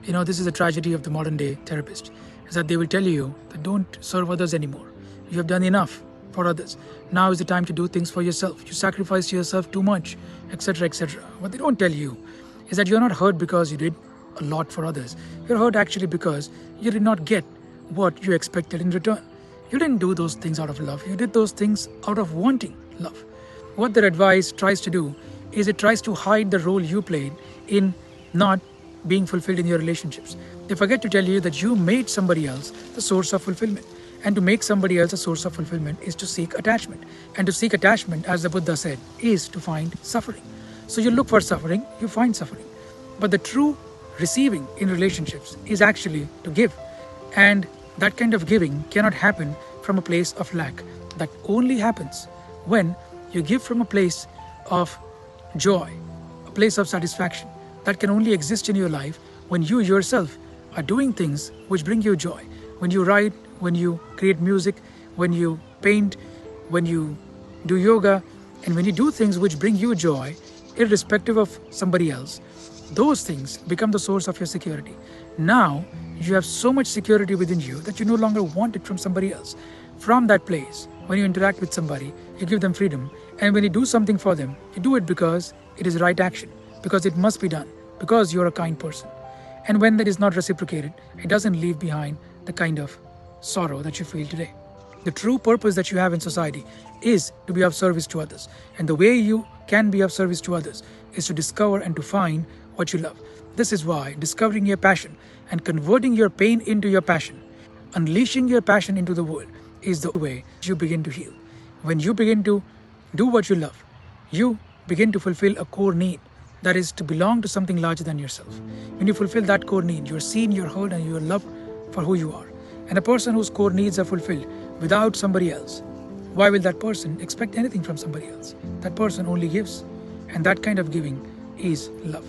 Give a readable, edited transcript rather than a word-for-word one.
This is the tragedy of the modern day therapist, is that they will tell you that don't serve others anymore. You have done enough for others. Now is the time to do things for yourself. You sacrificed yourself too much, etc., etc. What they don't tell you is that you're not hurt because you did a lot for others. You're hurt actually because you did not get what you expected in return. You didn't do those things out of love. You did those things out of wanting love. What their advice tries to do is it tries to hide the role you played in not being fulfilled in your relationships. They forget to tell you that you made somebody else the source of fulfillment. And to make somebody else a source of fulfillment is to seek attachment. And to seek attachment, as the Buddha said, is to find suffering. So you look for suffering, you find suffering. But the true receiving in relationships is actually to give. And that kind of giving cannot happen from a place of lack. That only happens when you give from a place of joy, a place of satisfaction. That can only exist in your life when you yourself are doing things which bring you joy. When you write, when you create music, when you paint, when you do yoga, and when you do things which bring you joy, irrespective of somebody else, those things become the source of your security. Now, you have so much security within you that you no longer want it from somebody else. From that place, when you interact with somebody, you give them freedom. And when you do something for them, you do it because it is right action, because it must be done, because you're a kind person. And when that is not reciprocated, it doesn't leave behind the kind of sorrow that you feel today. The true purpose that you have in society is to be of service to others. And the way you can be of service to others is to discover and to find what you love. This is why discovering your passion and converting your pain into your passion, unleashing your passion into the world, is the way you begin to heal. When you begin to do what you love, you begin to fulfill a core need, that is to belong to something larger than yourself. When you fulfill that core need, you're seen, you're heard, and you're loved for who you are. And a person whose core needs are fulfilled without somebody else, why will that person expect anything from somebody else? That person only gives. And that kind of giving is love.